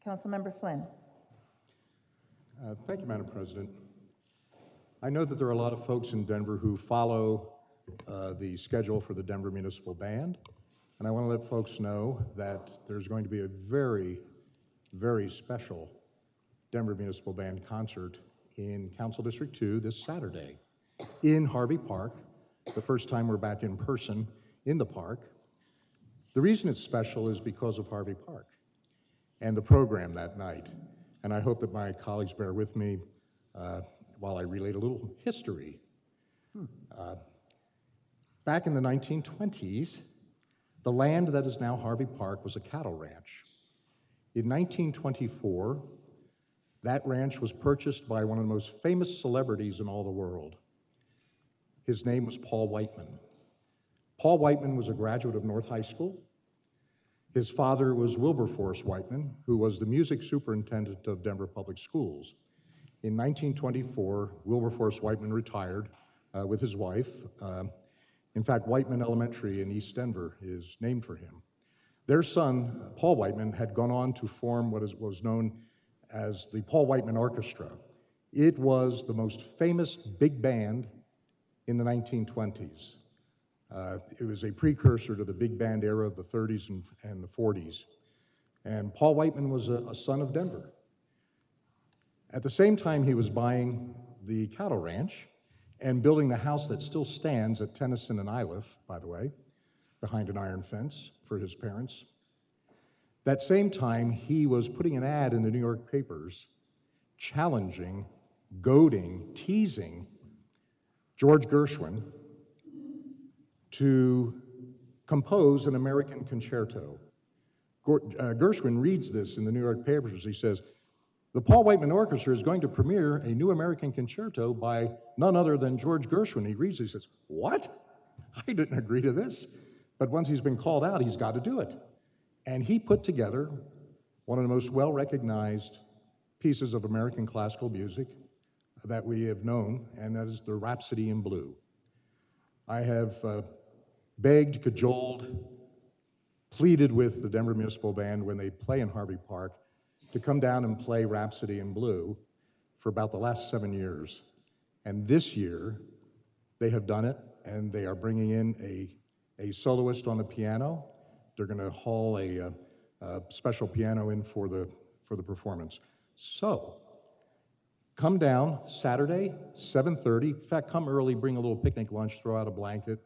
Councilmember Flynn. Thank you, Madam President. I know that there are a lot of folks in Denver who follow the schedule for the Denver Municipal Band, and I want to let folks know that there's going to be a very, very special Denver Municipal Band concert in Council District 2 this Saturday in Harvey Park, the first time we're back in person in the park. The reason it's special is because of Harvey Park and the program that night. And I hope that my colleagues bear with me while I relate a little history. Back in the 1920s, the land that is now Harvey Park was a cattle ranch. In 1924, that ranch was purchased by one of the most famous celebrities in all the world. His name was Paul Whiteman. Paul Whiteman was a graduate of North High School. His father was Wilberforce Whiteman, who was the music superintendent of Denver Public Schools. In 1924, Wilberforce Whiteman retired with his wife. In fact, Whiteman Elementary in East Denver is named for him. Their son, Paul Whiteman, had gone on to form what was known as the Paul Whiteman Orchestra. It was the most famous big band in the 1920s. It was a precursor to the big band era of the 30s and the 40s. And Paul Whiteman was a son of Denver. At the same time, he was buying the cattle ranch and building the house that still stands at Tennyson and Iliff, by the way, behind an iron fence for his parents. That same time, he was putting an ad in the New York papers challenging, goading, teasing George Gershwin to compose an American concerto. Gershwin reads this in the New York papers. He says, the Paul Whiteman Orchestra is going to premiere a new American concerto by none other than George Gershwin. He reads it, he says, what? I didn't agree to this. But once he's been called out, he's got to do it. And he put together one of the most well-recognized pieces of American classical music that we have known, and that is the Rhapsody in Blue. I have begged, cajoled, pleaded with the Denver Municipal Band when they play in Harvey Park to come down and play Rhapsody in Blue for about the last 7 years. And this year, they have done it, and they are bringing in a soloist on the piano. They're going to haul a special piano in for the performance. So, come down Saturday, 7:30. In fact, come early, bring a little picnic lunch, throw out a blanket,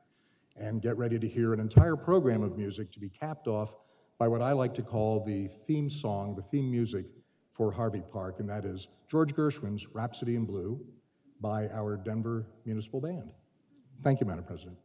and get ready to hear an entire program of music to be capped off by what I like to call the theme song, the theme music for Harvey Park, and that is George Gershwin's Rhapsody in Blue by our Denver Municipal Band. Thank you, Madam President.